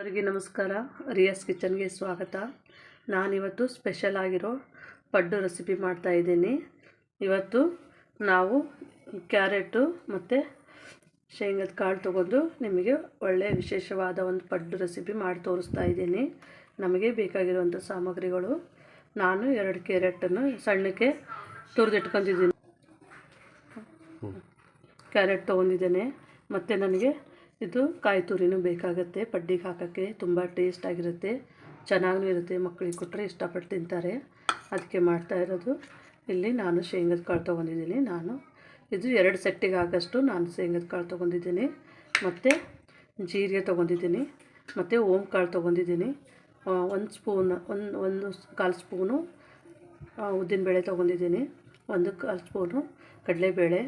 ಅವರಿಗೆ ನಮಸ್ಕಾರ. ರಿಯಾಸ್ ಕಿಚನ್ಗೆ ಸ್ವಾಗತ. ನಾನಿವತ್ತು ಸ್ಪೆಷಲ್ ಆಗಿರೋ ಪಡ್ಡು ರೆಸಿಪಿ ಮಾಡ್ತಾಯಿದ್ದೀನಿ. ಇವತ್ತು ನಾವು ಕ್ಯಾರೆಟು ಮತ್ತು ಶೇಂಗದ ಕಾಳು ತೊಗೊಂಡು ನಿಮಗೆ ಒಳ್ಳೆಯ ವಿಶೇಷವಾದ ಒಂದು ಪಡ್ಡು ರೆಸಿಪಿ ಮಾಡಿ ತೋರಿಸ್ತಾ ಇದ್ದೀನಿ. ನಮಗೆ ಬೇಕಾಗಿರುವಂಥ ಸಾಮಗ್ರಿಗಳು, ನಾನು 2 ಕ್ಯಾರೆಟನ್ನು ಸಣ್ಣಕ್ಕೆ ತುರಿದಿಟ್ಕೊಂಡಿದ್ದೀನಿ, ಕ್ಯಾರೆಟ್ ತೊಗೊಂಡಿದ್ದೇನೆ. ಮತ್ತು ನನಗೆ ಇದು ಕಾಯಿ ತುರಿನೂ ಬೇಕಾಗುತ್ತೆ. ಪಡ್ಡಿಗೆ ಹಾಕೋಕ್ಕೆ ತುಂಬ ಟೇಸ್ಟ್ ಆಗಿರುತ್ತೆ, ಚೆನ್ನಾಗೂ ಇರುತ್ತೆ. ಮಕ್ಕಳಿಗೆ ಕೊಟ್ಟರೆ ಇಷ್ಟಪಟ್ಟು ತಿಂತಾರೆ, ಅದಕ್ಕೆ ಮಾಡ್ತಾ ಇರೋದು. ಇಲ್ಲಿ ನಾನು ಶೇಂಗದ ಕಾಳು ತೊಗೊಂಡಿದ್ದೀನಿ. ಇದು 2 ಸೆಟ್ಟಿಗೆ ಆಗೋಷ್ಟು ನಾನು ಶೇಂಗದ ಕಾಳು ತೊಗೊಂಡಿದ್ದೀನಿ. ಮತ್ತು ಜೀರಿಗೆ ತೊಗೊಂಡಿದ್ದೀನಿ, ಮತ್ತು ಓಮ್ ಕಾಳು ತೊಗೊಂಡಿದ್ದೀನಿ. 1 ಸ್ಪೂನ್ ಒಂದು ಕಾಲು ಸ್ಪೂನು ಉದ್ದಿನಬೇಳೆ ತೊಗೊಂಡಿದ್ದೀನಿ. 1/4 ಸ್ಪೂನು ಕಡಲೆಬೇಳೆ,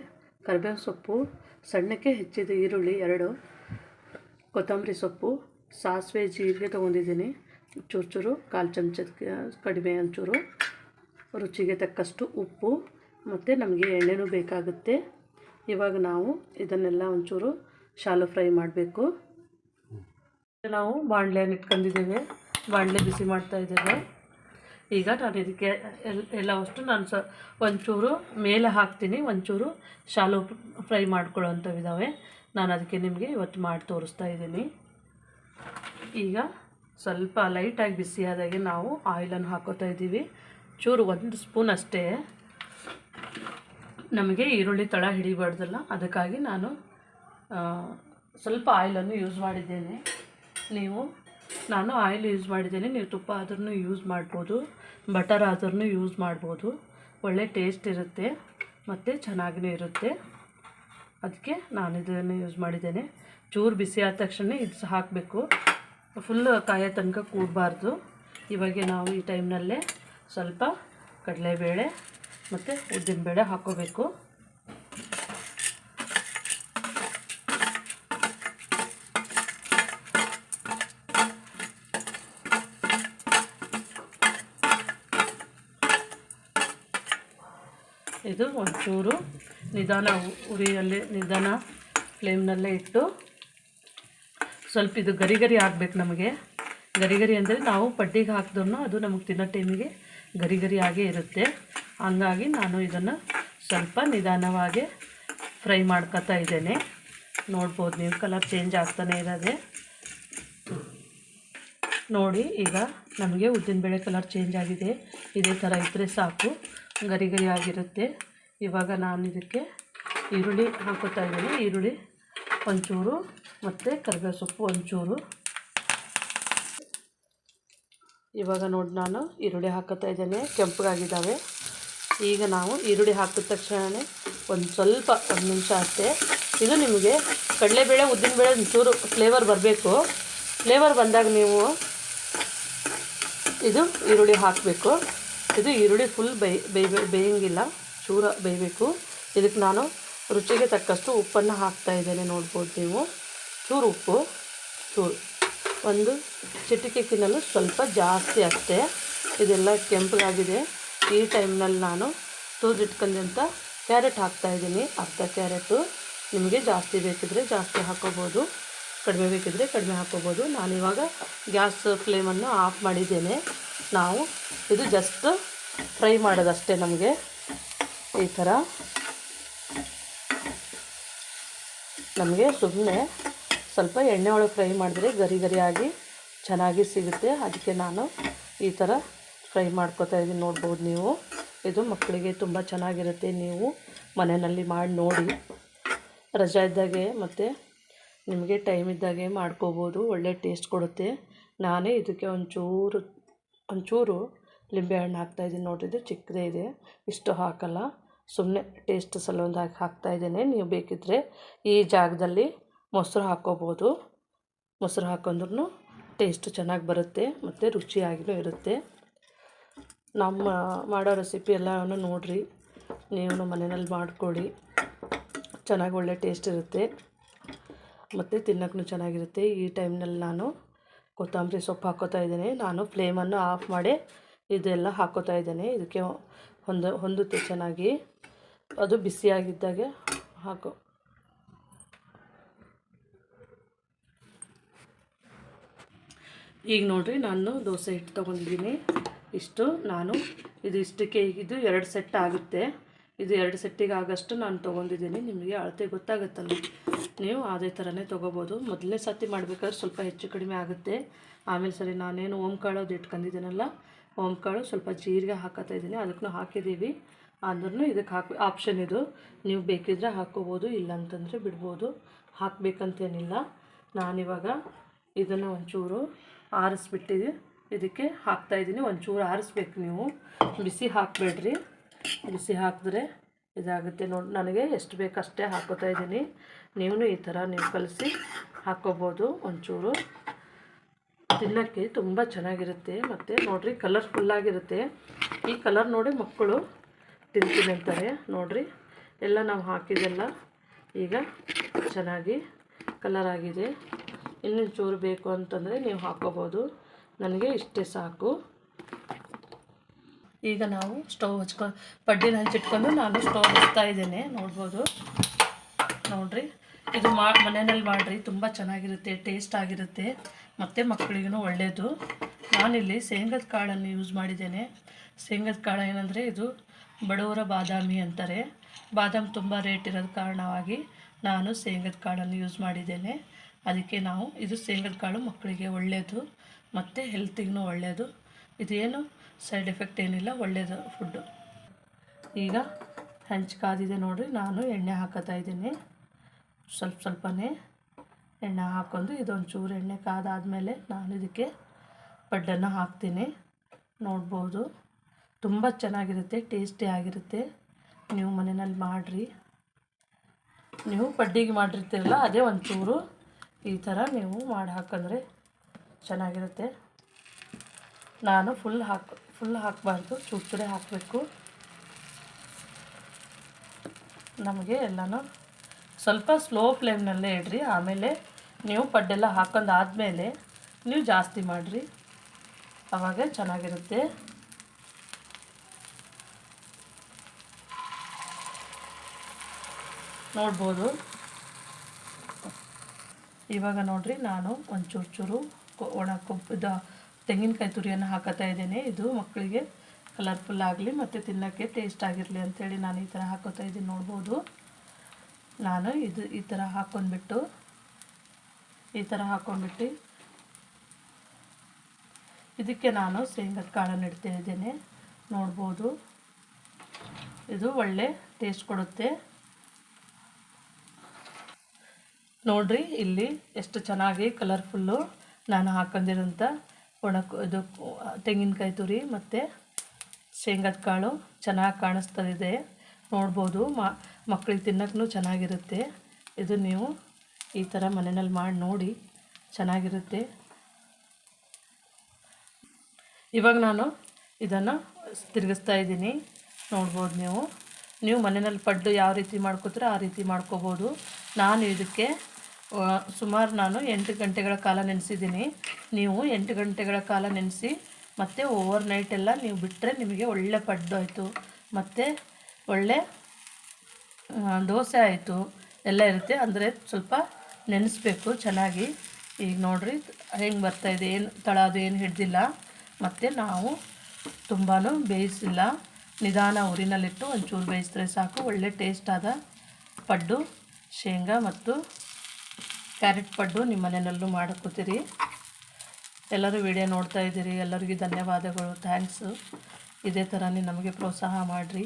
ಕರಿಬೇವು ಸೊಪ್ಪು, ಸಣ್ಣಕ್ಕೆ ಹೆಚ್ಚಿದ ಈರುಳ್ಳಿ 2, ಕೊತ್ತಂಬರಿ ಸೊಪ್ಪು, ಸಾಸಿವೆ, ಜೀರಿಗೆ ತೊಗೊಂಡಿದ್ದೀನಿ. ಚೂರು 1/4 ಚಮಚದ ಕಡಿಮೆ, ಒಂಚೂರು ರುಚಿಗೆ ತಕ್ಕಷ್ಟು ಉಪ್ಪು, ಮತ್ತು ನಮಗೆ ಎಣ್ಣೆನೂ ಬೇಕಾಗುತ್ತೆ. ಇವಾಗ ನಾವು ಇದನ್ನೆಲ್ಲ ಒಂಚೂರು ಶಾಲೋ ಫ್ರೈ ಮಾಡಬೇಕು. ನಾವು ಬಾಣಲೆಯನ್ನು ಇಟ್ಕೊಂಡಿದ್ದೇವೆ, ಬಾಣಲೆ ಬಿಸಿ ಮಾಡ್ತಾಯಿದ್ದೇವೆ. ಈಗ ನಾನು ಇದಕ್ಕೆ ಎಲ್ಲವಷ್ಟು ನಾನು ಒಂಚೂರು ಮೇಲೆ ಹಾಕ್ತೀನಿ, ಒಂಚೂರು ಶಾಲೋ ಫ್ರೈ ಮಾಡ್ಕೊಳ್ಳೋವಂಥವಿದ್ದಾವೆ. ನಾನು ಅದಕ್ಕೆ ನಿಮಗೆ ಇವತ್ತು ಮಾಡಿ ತೋರಿಸ್ತಾ ಇದ್ದೀನಿ. ಈಗ ಸ್ವಲ್ಪ ಲೈಟಾಗಿ ಬಿಸಿಯಾದಾಗೆ ನಾವು ಆಯಿಲನ್ನು ಹಾಕೋತಾ ಇದ್ದೀವಿ. ಚೂರು 1 ಸ್ಪೂನ್ ಅಷ್ಟೇ, ನಮಗೆ ಈರುಳ್ಳಿ ತಳ ಹಿಡಿಬಾರ್ದಲ್ಲ, ಅದಕ್ಕಾಗಿ ನಾನು ಸ್ವಲ್ಪ ಆಯಿಲನ್ನು ಯೂಸ್ ಮಾಡಿದ್ದೇನೆ. ನಾನು ಆಯಿಲ್ ಯೂಸ್ ಮಾಡಿದ್ದೇನೆ. ನೀವು ತುಪ್ಪ ಆದ್ರೂ ಯೂಸ್ ಮಾಡ್ಬೋದು, ಬಟರ್ ಆದ್ರೂ ಯೂಸ್ ಮಾಡ್ಬೋದು. ಒಳ್ಳೆ ಟೇಸ್ಟ್ ಇರುತ್ತೆ ಮತ್ತು ಚೆನ್ನಾಗಿಯೂ ಇರುತ್ತೆ. ಅದಕ್ಕೆ ನಾನು ಇದನ್ನು ಯೂಸ್ ಮಾಡಿದ್ದೇನೆ. ಚೂರು ಬಿಸಿ ಆದ ತಕ್ಷಣ ಇದು ಹಾಕಬೇಕು, ಫುಲ್ ಕಾಯೋ ತನಕ ಕೂಡಬಾರ್ದು. ಇವಾಗ ನಾವು ಈ ಟೈಮ್ನಲ್ಲೇ ಸ್ವಲ್ಪ ಕಡಲೆಬೇಳೆ ಮತ್ತು ಉದ್ದಿನಬೇಳೆ ಹಾಕ್ಕೋಬೇಕು. ಇದು ಒಂಚೂರು ನಿಧಾನ ಉರಿಯಲ್ಲಿ, ನಿಧಾನ ಫ್ಲೇಮ್ನಲ್ಲೇ ಇಟ್ಟು ಸ್ವಲ್ಪ ಇದು ಗರಿ ಆಗಬೇಕು. ನಮಗೆ ಗರಿ ಅಂದರೆ ನಾವು ಪಡ್ಡಿಗೆ ಹಾಕಿದ್ರು ಅದು ನಮಗೆ ತಿನ್ನೋ ಟೈಮಿಗೆ ಗರಿ ಆಗೇ ಇರುತ್ತೆ. ಹಂಗಾಗಿ ನಾನು ಇದನ್ನು ಸ್ವಲ್ಪ ನಿಧಾನವಾಗಿ ಫ್ರೈ ಮಾಡ್ಕೊತಾ ಇದ್ದೇನೆ. ನೋಡ್ಬೋದು ನೀವು, ಕಲರ್ ಚೇಂಜ್ ಆಗ್ತಾನೆ ಇರೋದೆ ನೋಡಿ. ಈಗ ನಮಗೆ ಉದ್ದಿನಬೇಳೆ ಕಲರ್ ಚೇಂಜ್ ಆಗಿದೆ. ಇದೇ ಥರ ಇದ್ದರೆ ಸಾಕು, ಗರಿ ಆಗಿರುತ್ತೆ. ಇವಾಗ ನಾನು ಇದಕ್ಕೆ ಈರುಳ್ಳಿ ಹಾಕೋತಾ ಇದ್ದೀನಿ. ಈರುಳ್ಳಿ ಒಂಚೂರು ಮತ್ತು ಕರಿಬೇವು ಸೊಪ್ಪು ಒಂಚೂರು. ಇವಾಗ ನೋಡಿ ನಾನು ಈರುಳ್ಳಿ ಹಾಕೋತಾ ಇದ್ದೇನೆ, ಕೆಂಪಗಾಗಿದ್ದಾವೆ. ಈಗ ನಾವು ಈರುಳ್ಳಿ ಹಾಕಿದ ತಕ್ಷಣ ಒಂದು ನಿಮಿಷ ಅಷ್ಟೇ. ಇದು ನಿಮಗೆ ಕಡಲೆಬೇಳೆ ಉದ್ದಿನಬೇಳೆ ಒಂಚೂರು ಫ್ಲೇವರ್ ಬರಬೇಕು. ಫ್ಲೇವರ್ ಬಂದಾಗ ನೀವು ಇದು ಈರುಳ್ಳಿ ಹಾಕಬೇಕು. ಇದು ಈರುಳ್ಳಿ ಫುಲ್ ಬೇಯಂಗಿಲ್ಲ, ಚೂರ ಬೇಯಬೇಕು. ಇದಕ್ಕೆ ನಾನು ರುಚಿಗೆ ತಕ್ಕಷ್ಟು ಉಪ್ಪನ್ನು ಹಾಕ್ತಾ ಇದ್ದೇನೆ. ನೋಡ್ಬೋದು ನೀವು, ಚೂರು ಉಪ್ಪು, ಒಂದು ಚಿಟಿಕೆನಲ್ಲೂ ಸ್ವಲ್ಪ ಜಾಸ್ತಿ ಅಷ್ಟೇ. ಇದೆಲ್ಲ ಕೆಂಪಗಾಗಿದೆ. ಈ ಟೈಮ್ನಲ್ಲಿ ನಾನು ತುರಿದಿಟ್ಕೊಂಡಂಥ ಕ್ಯಾರೆಟ್ ಹಾಕ್ತಾಯಿದ್ದೀನಿ, ಅರ್ಧ ಕ್ಯಾರೆಟು. ನಿಮಗೆ ಜಾಸ್ತಿ ಬೇಕಿದ್ರೆ ಜಾಸ್ತಿ ಹಾಕ್ಕೋಬೋದು, ಕಡಿಮೆ ಬೇಕಿದ್ರೆ ಕಡಿಮೆ ಹಾಕ್ಕೋಬೋದು. ನಾನಿವಾಗ ಗ್ಯಾಸ್ ಫ್ಲೇಮನ್ನು ಆಫ್ ಮಾಡಿದ್ದೇನೆ. ಇದು ಜಸ್ಟ್ ಫ್ರೈ ಮಾಡೋದಷ್ಟೇ. ನಮಗೆ ಈ ಥರ ನಮಗೆ ಸುಮ್ಮನೆ ಸ್ವಲ್ಪ ಎಣ್ಣೆ ಒಳಗೆ ಫ್ರೈ ಮಾಡಿದ್ರೆ ಗರಿ ಆಗಿ ಚೆನ್ನಾಗಿ ಸಿಗುತ್ತೆ. ಅದಕ್ಕೆ ನಾನು ಈ ಥರ ಫ್ರೈ ಮಾಡ್ಕೊತಾ ಇದ್ದೀನಿ. ನೋಡ್ಬೋದು ನೀವು, ಇದು ಮಕ್ಕಳಿಗೆ ತುಂಬ ಚೆನ್ನಾಗಿರುತ್ತೆ. ನೀವು ಮನೆಯಲ್ಲಿ ಮಾಡಿ ನೋಡಿ, ರಜಾ ಇದ್ದಾಗೆ ಮತ್ತು ನಿಮಗೆ ಟೈಮ್ ಇದ್ದಾಗೆ ಮಾಡ್ಕೋಬೋದು. ಒಳ್ಳೆ ಟೇಸ್ಟ್ ಕೊಡುತ್ತೆ. ನಾನೇ ಇದಕ್ಕೆ ಒಂಚೂರು ಲಿಂಬೆಹಣ್ಣು ಹಾಕ್ತಾಯಿದ್ದೀನಿ. ನೋಡಿದ್ರೆ ಚಿಕ್ಕದೇ ಇದೆ, ಇಷ್ಟು ಹಾಕಲ್ಲ, ಸುಮ್ಮನೆ ಟೇಸ್ಟ್ ಸಲುವಾಗಿ ಹಾಕ್ತಾಯಿದ್ದೇನೆ. ನೀವು ಬೇಕಿದ್ದರೆ ಈ ಜಾಗದಲ್ಲಿ ಮೊಸರು ಹಾಕ್ಕೋಬೋದು. ಮೊಸರು ಹಾಕೊಂಡ್ರೂ ಟೇಸ್ಟ್ ಚೆನ್ನಾಗಿ ಬರುತ್ತೆ ಮತ್ತು ರುಚಿಯಾಗಿಯೂ ಇರುತ್ತೆ. ನಮ್ಮ ಮಾಡೋ ರೆಸಿಪಿ ಎಲ್ಲನೂ ನೋಡಿರಿ, ನೀವು ಮನೆಯಲ್ಲಿ ಮಾಡಿಕೊಡಿ. ಚೆನ್ನಾಗಿ ಒಳ್ಳೆ ಟೇಸ್ಟ್ ಇರುತ್ತೆ ಮತ್ತು ತಿನ್ನೋಕ್ಕೂ ಚೆನ್ನಾಗಿರುತ್ತೆ. ಈ ಟೈಮ್ನಲ್ಲಿ ನಾನು ಕೊತ್ತಂಬರಿ ಸೊಪ್ಪು ಹಾಕ್ಕೋತಾ ಇದ್ದೇನೆ. ನಾನು ಫ್ಲೇಮನ್ನು ಆಫ್ ಮಾಡಿ ಇದೆಲ್ಲ ಹಾಕ್ಕೋತಾ ಇದ್ದೇನೆ. ಇದಕ್ಕೆ ಹೊಂದುತ್ತೆ ಚೆನ್ನಾಗಿ. ಅದು ಬಿಸಿಯಾಗಿದ್ದಾಗೆ ಹಾಕೋ. ಈಗ ನೋಡಿರಿ ನಾನು ದೋಸೆ ಹಿಟ್ಟು ತೊಗೊಂಡಿದ್ದೀನಿ. ಇಷ್ಟು ನಾನು ಇದು ಇಷ್ಟಕ್ಕೆ ಇದು 2 ಸೆಟ್ ಆಗುತ್ತೆ. ಇದು 2 ಸೆಟ್ಟಿಗೆ ಆಗೋಷ್ಟು ನಾನು ತೊಗೊಂಡಿದ್ದೀನಿ. ನಿಮಗೆ ಅಳತೆ ಗೊತ್ತಾಗುತ್ತಲ್ಲ, ನೀವು ಅದೇ ಥರನೇ ತೊಗೋಬೋದು. ಮೊದಲನೇ ಸರ್ತಿ ಮಾಡಬೇಕಾದ್ರೆ ಸ್ವಲ್ಪ ಹೆಚ್ಚು ಕಡಿಮೆ ಆಗುತ್ತೆ. ಆಮೇಲೆ ಸರಿ ನಾನೇನು ಓಂಕಾಳು ಅದು ಇಟ್ಕೊಂಡಿದ್ದೀನಲ್ಲ, ಓಂಕಾಳು ಸ್ವಲ್ಪ ಜೀರಿಗೆ ಹಾಕೋತಾ ಇದ್ದೀನಿ. ಅದಕ್ಕೂ ಹಾಕಿದ್ದೀವಿ, ಅಂದ್ರೂ ಇದಕ್ಕೆ ಆಪ್ಷನ್ ಇದು. ನೀವು ಬೇಕಿದ್ರೆ ಹಾಕ್ಕೋಬೋದು, ಇಲ್ಲಾಂತಂದರೆ ಬಿಡ್ಬೋದು. ಹಾಕಬೇಕಂತೇನಿಲ್ಲ. ನಾನಿವಾಗ ಇದನ್ನು ಒಂಚೂರು ಆರಿಸ್ಬಿಟ್ಟಿದ್ದು ಇದಕ್ಕೆ ಹಾಕ್ತಾಯಿದ್ದೀನಿ. ಒಂಚೂರು ಆರಿಸ್ಬೇಕು, ನೀವು ಬಿಸಿ ಹಾಕಬೇಡ್ರಿ. ಬಿಸಿ ಹಾಕಿದ್ರೆ ಇದಾಗುತ್ತೆ ನೋಡಿ. ನನಗೆ ಎಷ್ಟು ಬೇಕು ಅಷ್ಟೇ ಹಾಕೋತಾ ಇದ್ದೀನಿ. ನೀವು ಈ ಥರ ನೀವು ಕಲಸಿ ಹಾಕ್ಕೋಬೋದು. ಒಂಚೂರು ತಿನ್ನೋಕ್ಕೆ ತುಂಬ ಚೆನ್ನಾಗಿರುತ್ತೆ. ಮತ್ತು ನೋಡಿರಿ ಕಲರ್ಫುಲ್ಲಾಗಿರುತ್ತೆ. ಈ ಕಲರ್ ನೋಡಿ ಮಕ್ಕಳು ತಿಂತೀನಿ ಅಂತಾರೆ. ನೋಡಿರಿ ಎಲ್ಲ ನಾವು ಹಾಕಿದೆಲ್ಲ ಈಗ ಚೆನ್ನಾಗಿ ಕಲರ್ ಆಗಿದೆ. ಇನ್ನೊಂದು ಚೂರು ಬೇಕು ಅಂತಂದರೆ ನೀವು ಹಾಕ್ಕೋಬೋದು. ನನಗೆ ಇಷ್ಟೇ ಸಾಕು. ಈಗ ನಾವು ಸ್ಟವ್ ಪಡ್ಡಿನ ಹಂಚಿಟ್ಕೊಂಡು ನಾನು ಸ್ಟವ್ ಹಚ್ತಾ ಇದ್ದೇನೆ. ನೋಡ್ಬೋದು, ನೋಡಿರಿ ಇದು ಮನೆಯಲ್ಲಿ ಮಾಡಿರಿ, ತುಂಬ ಚೆನ್ನಾಗಿರುತ್ತೆ, ಟೇಸ್ಟ್ ಆಗಿರುತ್ತೆ, ಮತ್ತು ಮಕ್ಕಳಿಗೂ ಒಳ್ಳೆಯದು. ನಾನಿಲ್ಲಿ ಶೇಂಗದ ಕಾಳನ್ನು ಯೂಸ್ ಮಾಡಿದ್ದೇನೆ. ಶೇಂಗದ ಕಾಳು ಏನಂದರೆ ಇದು ಬಡವರ ಬಾದಾಮಿ ಅಂತಾರೆ. ಬಾದಾಮಿ ತುಂಬ ರೇಟ್ ಇರೋದು ಕಾರಣವಾಗಿ ನಾನು ಶೇಂಗದ ಕಾಳನ್ನು ಯೂಸ್ ಮಾಡಿದ್ದೇನೆ. ಅದಕ್ಕೆ ನಾವು ಇದು ಶೇಂಗದ ಕಾಳು ಮಕ್ಕಳಿಗೆ ಒಳ್ಳೆಯದು ಮತ್ತು ಹೆಲ್ತಿಗೂ ಒಳ್ಳೆಯದು. ಇದೇನು ಸೈಡ್ ಎಫೆಕ್ಟ್ ಏನಿಲ್ಲ, ಒಳ್ಳೆಯದು ಫುಡ್ಡು. ಈಗ ಹಂಚು ಕಾದಿದೆ ನೋಡಿರಿ. ನಾನು ಎಣ್ಣೆ ಹಾಕೋತಾ ಇದ್ದೀನಿ. ಸ್ವಲ್ಪನೇ ಎಣ್ಣೆ ಹಾಕ್ಕೊಂಡು ಇದೊಂದು ಚೂರು ಎಣ್ಣೆ ಕಾದಾದಮೇಲೆ ನಾನು ಇದಕ್ಕೆ ಪಡ್ಡನ್ನು ಹಾಕ್ತೀನಿ. ನೋಡ್ಬೋದು, ತುಂಬ ಚೆನ್ನಾಗಿರುತ್ತೆ, ಟೇಸ್ಟಿ ಆಗಿರುತ್ತೆ. ನೀವು ಮನೆಯಲ್ಲಿ ಮಾಡಿರಿ. ನೀವು ಪಡ್ಡಿಗೆ ಮಾಡಿರ್ತೀರಲ್ಲ, ಅದೇ ಒಂಚೂರು ಈ ಥರ ನೀವು ಮಾಡಿ ಹಾಕಂದರೆ ಚೆನ್ನಾಗಿರುತ್ತೆ. ನಾನು ಫುಲ್ ಹಾಕಬಾರ್ದು, ಚೂರು ಹಾಕಬೇಕು. ನಮಗೆ ಎಲ್ಲನೂ ಸ್ವಲ್ಪ ಸ್ಲೋ ಫ್ಲೇಮ್ನಲ್ಲೇ ಇಡ್ರಿ. ಆಮೇಲೆ ನೀವು ಪಡ್ಡೆಲ್ಲ ಹಾಕೊಂಡಾದಮೇಲೆ ನೀವು ಜಾಸ್ತಿ ಮಾಡಿರಿ, ಆವಾಗ ಚೆನ್ನಾಗಿರುತ್ತೆ. ನೋಡ್ಬೋದು. ಇವಾಗ ನೋಡಿರಿ ನಾನು ಒಂದು ಚೂರು ಒಣ ಕೊಬ್ಬು ತೆಂಗಿನಕಾಯಿ ತುರಿಯನ್ನು ಹಾಕೋತಾ ಇದ್ದೇನೆ. ಇದು ಮಕ್ಕಳಿಗೆ ಕಲರ್ಫುಲ್ ಆಗಲಿ ಮತ್ತು ತಿನ್ನೋಕ್ಕೆ ಟೇಸ್ಟ್ ಆಗಿರಲಿ ಅಂಥೇಳಿ ನಾನು ಈ ಥರ ಹಾಕೋತಾ ಇದ್ದೀನಿ. ನೋಡ್ಬೋದು, ನಾನು ಈ ಥರ ಹಾಕ್ಕೊಂಡ್ಬಿಟ್ಟು ಇದಕ್ಕೆ ನಾನು ಶೇಂಗದ ಕಾಳನ್ನು ಇಡ್ತಾ ಇದ್ದೇನೆ. ನೋಡ್ಬೋದು, ಇದು ಒಳ್ಳೆ ಟೇಸ್ಟ್ ಕೊಡುತ್ತೆ. ನೋಡಿರಿ ಇಲ್ಲಿ ಎಷ್ಟು ಚೆನ್ನಾಗಿ ಕಲರ್ಫುಲ್ಲು ನಾನು ಹಾಕೊಂಡಿರೋಂಥ ಇದು ತೆಂಗಿನಕಾಯಿ ತುರಿ ಮತ್ತು ಶೇಂಗದ ಕಾಳು ಚೆನ್ನಾಗಿ ಕಾಣಿಸ್ತದೆ. ನೋಡ್ಬೋದು, ಮಕ್ಕಳಿಗೆ ತಿನ್ನೋಕ್ಕೂ ಚೆನ್ನಾಗಿರುತ್ತೆ. ಇದು ನೀವು ಈ ಥರ ಮನೆಯಲ್ಲಿ ಮಾಡಿ ನೋಡಿ, ಚೆನ್ನಾಗಿರುತ್ತೆ. ಇವಾಗ ನಾನು ಇದನ್ನು ತಿರುಗಿಸ್ತಾ ಇದ್ದೀನಿ. ನೋಡ್ಬೋದು, ನೀವು ಮನೆಯಲ್ಲಿ ಪಡ್ಡು ಯಾವ ರೀತಿ ಮಾಡ್ಕೋತೀರೋ ಆ ರೀತಿ ಮಾಡ್ಕೋಬೋದು. ನಾನು ಇದಕ್ಕೆ ಸುಮಾರು 8 ಗಂಟೆಗಳ ಕಾಲ ನೆನೆಸಿದ್ದೀನಿ. ನೀವು 8 ಗಂಟೆಗಳ ಕಾಲ ನೆನೆಸಿ ಮತ್ತು ಓವರ್ ನೈಟ್ ಎಲ್ಲ ನೀವು ಬಿಟ್ಟರೆ ನಿಮಗೆ ಒಳ್ಳೆ ಪಡ್ಡು ಆಯಿತು, ಮತ್ತು ಒಳ್ಳೆ ದೋಸೆ ಆಯಿತು, ಎಲ್ಲ ಇರುತ್ತೆ. ಅಂದರೆ ಸ್ವಲ್ಪ ನೆನೆಸ್ಬೇಕು ಚೆನ್ನಾಗಿ. ಈಗ ನೋಡಿರಿ ಹೆಂಗೆ ಬರ್ತಾಯಿದೆ, ಏನು ತಳ ಅದು ಏನು ಹಿಡ್ದಿಲ್ಲ, ಮತ್ತು ನಾವು ತುಂಬಾ ಬೇಯಿಸಿಲ್ಲ. ನಿಧಾನ ಉರಿನಲ್ಲಿಟ್ಟು ಒಂಚೂರು ಬೇಯಿಸಿದ್ರೆ ಸಾಕು. ಒಳ್ಳೆ ಟೇಸ್ಟಾದ ಪಡ್ಡು, ಶೇಂಗಾ ಮತ್ತು ಕ್ಯಾರೆಟ್ ಪಡ್ಡು ನಿಮ್ಮ ಮನೆಯಲ್ಲೂ ಮಾಡ್ಕೋತೀರಿ. ಎಲ್ಲರೂ ವಿಡಿಯೋ ನೋಡ್ತಾ ಇದ್ದೀರಿ, ಎಲ್ಲರಿಗೂ ಧನ್ಯವಾದಗಳು, ಥ್ಯಾಂಕ್ಸು. ಇದೇ ಥರನೇ ನಮಗೆ ಪ್ರೋತ್ಸಾಹ ಮಾಡಿರಿ.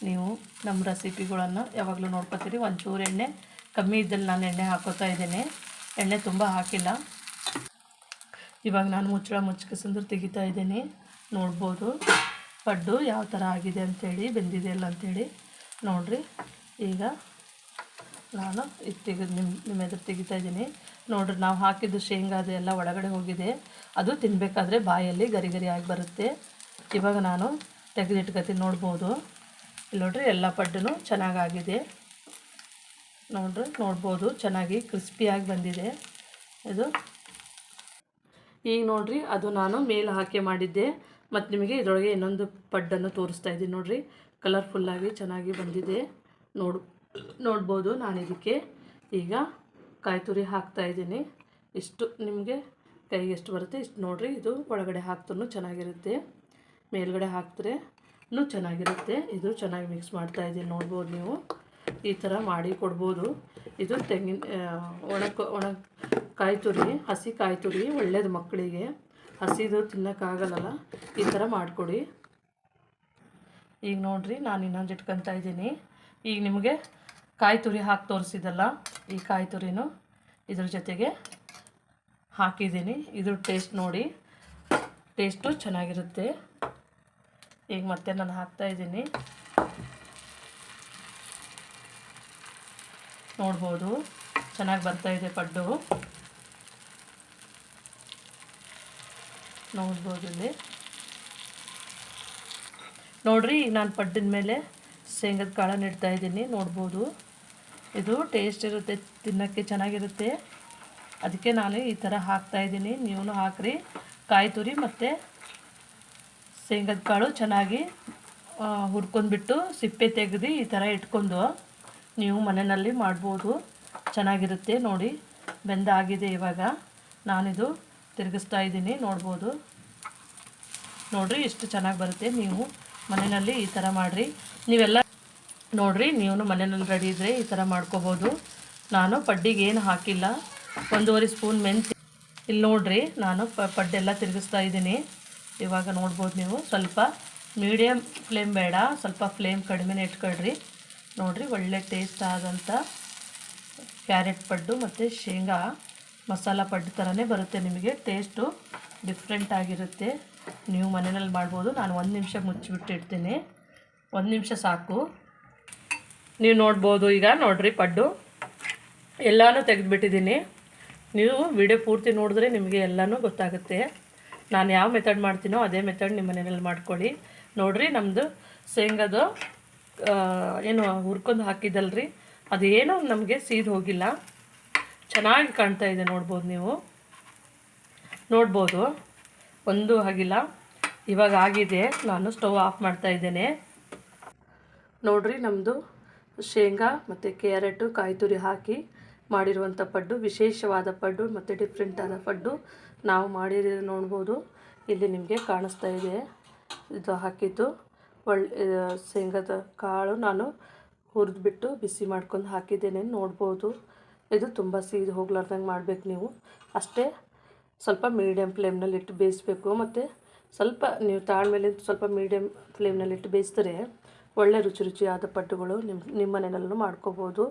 ನೀವು ನಮ್ಮ ರೆಸಿಪಿಗಳನ್ನು ಯಾವಾಗಲೂ ನೋಡ್ಕೋತೀರಿ. ಒಂಚೂರು ಎಣ್ಣೆ ಕಮ್ಮಿ ಇದ್ದಲ್ಲಿ ನಾನು ಎಣ್ಣೆ ಹಾಕೋತಾ ಇದ್ದೇನೆ, ಎಣ್ಣೆ ತುಂಬ ಹಾಕಿಲ್ಲ. ಇವಾಗ ನಾನು ಮುಚ್ಚಿಗೆಸಂದ್ರೆ ತೆಗಿತಾ ಇದ್ದೀನಿ. ನೋಡ್ಬೋದು ಪಡ್ಡು ಯಾವ ಥರ ಆಗಿದೆ ಅಂಥೇಳಿ, ಬೆಂದಿದೆ ಅಲ್ಲ ಅಂಥೇಳಿ. ನೋಡಿರಿ, ಈಗ ನಾನು ಇದು ನಿಮ್ಮ ಎದುರು ತೆಗಿತಾ ಇದ್ದೀನಿ. ನೋಡಿರಿ, ನಾವು ಹಾಕಿದ್ದು ಶೇಂಗಾದ ಎಲ್ಲ ಒಳಗಡೆ ಹೋಗಿದೆ. ಅದು ತಿನ್ನಬೇಕಾದ್ರೆ ಬಾಯಲ್ಲಿ ಗರಿ ಗರಿ ಆಗಿ ಬರುತ್ತೆ. ಇವಾಗ ನಾನು ತೆಗೆದಿಟ್ಕೊತೀನಿ. ನೋಡ್ಬೋದು, ಇಲ್ಲಿ ನೋಡಿರಿ ಎಲ್ಲ ಪಡ್ಡು ಚೆನ್ನಾಗಾಗಿದೆ. ನೋಡ್ಬೋದು ಚೆನ್ನಾಗಿ ಕ್ರಿಸ್ಪಿಯಾಗಿ ಬಂದಿದೆ ಇದು. ಈಗ ನೋಡಿರಿ, ಅದು ನಾನು ಮೇಲೆ ಹಾಕಿ ಮಾಡಿದ್ದೆ. ಮತ್ತು ನಿಮಗೆ ಇದರೊಳಗೆ ಇನ್ನೊಂದು ಪಡ್ಡನ್ನು ತೋರಿಸ್ತಾ ಇದ್ದೀನಿ. ನೋಡಿರಿ, ಕಲರ್ಫುಲ್ಲಾಗಿ ಚೆನ್ನಾಗಿ ಬಂದಿದೆ. ನೋಡ್ಬೋದು. ನಾನು ಇದಕ್ಕೆ ಈಗ ಕಾಯಿ ತುರಿ ಹಾಕ್ತಾಯಿದ್ದೀನಿ. ಇಷ್ಟು ನಿಮಗೆ ಕೈಗೆ ಎಷ್ಟು ಬರುತ್ತೆ ಇಷ್ಟು ನೋಡಿರಿ. ಇದು ಒಳಗಡೆ ಹಾಕ್ತೂ ಚೆನ್ನಾಗಿರುತ್ತೆ, ಮೇಲ್ಗಡೆ ಹಾಕಿದ್ರೆ ಚೆನ್ನಾಗಿರುತ್ತೆ. ಇದು ಚೆನ್ನಾಗಿ ಮಿಕ್ಸ್ ಮಾಡ್ತಾಯಿದ್ದೀನಿ, ನೋಡ್ಬೋದು ನೀವು. ಈ ಥರ ಮಾಡಿ ಕೊಡ್ಬೋದು. ಇದು ಒಣ ಕಾಯಿ ತುರಿ, ಹಸಿ ಕಾಯಿ ತುರಿ ಒಳ್ಳೆಯದು ಮಕ್ಕಳಿಗೆ. ಹಸಿದು ತಿನ್ನೋಕ್ಕಾಗಲ್ಲ, ಈ ಥರ ಮಾಡಿಕೊಡಿ. ಈಗ ನೋಡಿರಿ, ನಾನು ಇನ್ನೊಂದು ಇಟ್ಕೊತಾ ಇದ್ದೀನಿ. ಈಗ ನಿಮಗೆ ಕಾಯಿ ತುರಿ ಹಾಕಿ ತೋರಿಸಿದಲ್ಲ, ಈ ಕಾಯಿ ತುರಿನೂ ಇದ್ರ ಜೊತೆಗೆ ಹಾಕಿದ್ದೀನಿ. ಇದು ಟೇಸ್ಟ್ ನೋಡಿ, ಟೇಸ್ಟು ಚೆನ್ನಾಗಿರುತ್ತೆ. ಈಗ ಮತ್ತೆ ನಾನು ಹಾಕ್ತಾಯಿದ್ದೀನಿ, ನೋಡ್ಬೋದು ಚೆನ್ನಾಗಿ ಬರ್ತಾಯಿದೆ ಪಡ್ಡು, ನೋಡ್ಬೋದು ಇಲ್ಲಿ ನೋಡಿರಿ. ಈಗ ನಾನು ಪಡ್ಡಿನ ಮೇಲೆ ಶೇಂಗದ ಕಾಳನ್ನು ಇಡ್ತಾಯಿದ್ದೀನಿ, ನೋಡ್ಬೋದು. ಇದು ಟೇಸ್ಟ್ ಇರುತ್ತೆ, ತಿನ್ನೋಕ್ಕೆ ಚೆನ್ನಾಗಿರುತ್ತೆ. ಅದಕ್ಕೆ ನಾನು ಈ ಥರ ಹಾಕ್ತಾಯಿದ್ದೀನಿ. ನೀವು ಹಾಕ್ರಿ. ಕಾಯಿ ತುರಿ ಮತ್ತು ಶೇಂಗದ ಕಾಳು ಚೆನ್ನಾಗಿ ಹುರ್ಕೊಂಡ್ಬಿಟ್ಟು ಸಿಪ್ಪೆ ತೆಗೆದು ಈ ಥರ ಇಟ್ಕೊಂಡು ನೀವು ಮನೆಯಲ್ಲಿ ಮಾಡ್ಬೋದು, ಚೆನ್ನಾಗಿರುತ್ತೆ. ನೋಡಿ ಬೆಂದಾಗಿದೆ. ಇವಾಗ ನಾನಿದು ತಿರುಗಿಸ್ತಾ ಇದ್ದೀನಿ, ನೋಡ್ಬೋದು. ನೋಡಿರಿ ಎಷ್ಟು ಚೆನ್ನಾಗಿ ಬರುತ್ತೆ. ನೀವು ಮನೆಯಲ್ಲಿ ಈ ಥರ ಮಾಡಿರಿ. ನೀವೆಲ್ಲ ನೋಡಿರಿ, ನೀವು ಮನೆಯಲ್ಲಿ ರೆಡಿ ಇದ್ದರೆ ಈ ಥರ ಮಾಡ್ಕೋಬೋದು. ನಾನು ಪಡ್ಡಿಗೆ ಏನು ಹಾಕಿಲ್ಲ, 1.5 ಸ್ಪೂನ್ ಮೆಂತ್ಯ. ಇಲ್ಲಿ ನೋಡಿರಿ, ನಾನು ಪಡ್ಡೆಲ್ಲ ತಿರುಗಿಸ್ತಾ ಇದ್ದೀನಿ. ಇವಾಗ ನೋಡ್ಬೋದು ನೀವು. ಸ್ವಲ್ಪ ಮೀಡಿಯಮ್ ಫ್ಲೇಮ್ ಬೇಡ, ಸ್ವಲ್ಪ ಫ್ಲೇಮ್ ಕಡಿಮೆನೇ ಇಟ್ಕೊಳ್ರಿ. ನೋಡಿರಿ, ಒಳ್ಳೆ ಟೇಸ್ಟ್ ಆದಂಥ ಕ್ಯಾರೆಟ್ ಪಡ್ಡು ಮತ್ತು ಶೇಂಗಾ ಮಸಾಲ ಪಡ್ಡು ಥರನೇ ಬರುತ್ತೆ. ನಿಮಗೆ ಟೇಸ್ಟು ಡಿಫ್ರೆಂಟ್ ಆಗಿರುತ್ತೆ. ನೀವು ಮನೆಯಲ್ಲಿ ಮಾಡ್ಬೋದು. ನಾನು 1 ನಿಮಿಷ ಮುಚ್ಚಿಬಿಟ್ಟು ಇಡ್ತೀನಿ, 1 ನಿಮಿಷ ಸಾಕು. ನೀವು ನೋಡ್ಬೋದು. ಈಗ ನೋಡಿರಿ, ಪಡ್ಡು ಎಲ್ಲನೂ ತೆಗೆದುಬಿಟ್ಟಿದ್ದೀನಿ. ನೀವು ವಿಡಿಯೋ ಪೂರ್ತಿ ನೋಡಿದ್ರೆ ನಿಮಗೆ ಎಲ್ಲನೂ ಗೊತ್ತಾಗುತ್ತೆ. ನಾನು ಯಾವ ಮೆಥಡ್ ಮಾಡ್ತೀನೋ ಅದೇ ಮೆಥಡ್ ನಿಮ್ಮ ಮನೆಯಲ್ಲಿ ಮಾಡ್ಕೊಳ್ಳಿ. ನೋಡಿರಿ, ನಮ್ಮದು ಶೇಂಗಾದು ಏನು ಹುರ್ಕೊಂಡು ಹಾಕಿದ್ದಲ್ರಿ, ಅದೇನೋ ನಮಗೆ ಸೀದು ಹೋಗಿಲ್ಲ, ಚೆನ್ನಾಗಿ ಕಾಣ್ತಾ ಇದೆ. ನೋಡ್ಬೋದು, ನೀವು ನೋಡ್ಬೋದು, ಒಂದೂ ಆಗಿಲ್ಲ. ಇವಾಗ ಆಗಿದೆ. ನಾನು ಸ್ಟವ್ ಆಫ್ ಮಾಡ್ತಾ ಇದ್ದೇನೆ. ನೋಡಿರಿ, ನಮ್ಮದು ಶೇಂಗಾ ಮತ್ತು ಕ್ಯಾರೆಟು ಕಾಯಿ ತುರಿ ಹಾಕಿ ಮಾಡಿರುವಂಥ ಪಡ್ಡು, ವಿಶೇಷವಾದ ಪಡ್ಡು ಮತ್ತು ಡಿಫ್ರೆಂಟ್ ಆದ ಪಡ್ಡು ನಾವು ಮಾಡಿರೋದು ನೋಡ್ಬೋದು. ಇಲ್ಲಿ ನಿಮಗೆ ಕಾಣಿಸ್ತಾ ಇದೆ. ಇದು ಹಾಕಿದ್ದು ಶೇಂಗಾದ ಕಾಳು ನಾನು ಹುರಿದ್ಬಿಟ್ಟು ಬಿಸಿ ಮಾಡ್ಕೊಂಡು ಹಾಕಿದ್ದೇನೆ, ನೋಡ್ಬೋದು. ಇದು ತುಂಬ ಸೀದು ಹೋಗ್ಲಾರ್ದಂಗೆ ಮಾಡಬೇಕು ನೀವು. ಅಷ್ಟೇ ಸ್ವಲ್ಪ ಮೀಡಿಯಮ್ ಫ್ಲೇಮ್ನಲ್ಲಿಟ್ಟು ಬೇಯಿಸಬೇಕು. ಮತ್ತು ಸ್ವಲ್ಪ ನೀವು ತಾಳ್ಮೇಲೆ ಸ್ವಲ್ಪ ಮೀಡಿಯಮ್ ಫ್ಲೇಮ್ನಲ್ಲಿಟ್ಟು ಬೇಯಿಸಿದ್ರೆ ಒಳ್ಳೆ ರುಚಿಯಾದ ಪಡ್ಡುಗಳು ನಿಮ್ಮ ಮನೆಯಲ್ಲೂ ಮಾಡ್ಕೋಬೋದು.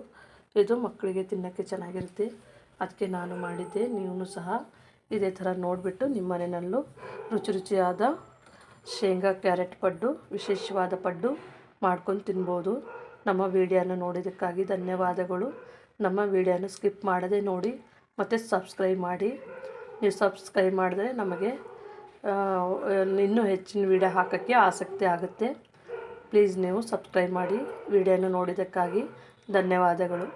ಇದು ಮಕ್ಕಳಿಗೆ ತಿನ್ನೋಕ್ಕೆ ಚೆನ್ನಾಗಿರುತ್ತೆ. ಅದಕ್ಕೆ ನಾನು ಮಾಡಿದ್ದೆ. ನೀವು ಸಹ ಇದೇ ಥರ ನೋಡಿಬಿಟ್ಟು ನಿಮ್ಮ ಮನೆಯಲ್ಲೂ ರುಚಿಯಾದ ಶೇಂಗಾ ಕ್ಯಾರೆಟ್ ಪಡ್ಡು, ವಿಶೇಷವಾದ ಪಡ್ಡು ಮಾಡ್ಕೊಂಡು ತಿನ್ಬೋದು. ನಮ್ಮ ವಿಡಿಯೋನ ನೋಡಿದ್ದಕ್ಕಾಗಿ ಧನ್ಯವಾದಗಳು. ನಮ್ಮ ವಿಡಿಯೋನ ಸ್ಕಿಪ್ ಮಾಡದೆ ನೋಡಿ ಮತ್ತು ಸಬ್ಸ್ಕ್ರೈಬ್ ಮಾಡಿ. ನೀವು ಸಬ್ಸ್ಕ್ರೈಬ್ ಮಾಡಿದ್ರೆ ನಮಗೆ ಇನ್ನೂ ಹೆಚ್ಚಿನ ವಿಡಿಯೋ ಹಾಕೋಕ್ಕೆ ಆಸಕ್ತಿ ಆಗುತ್ತೆ. ಪ್ಲೀಸ್ ನೀವು ಸಬ್ಸ್ಕ್ರೈಬ್ ಮಾಡಿ. ವಿಡಿಯೋನ ನೋಡಿದ್ದಕ್ಕಾಗಿ ಧನ್ಯವಾದಗಳು.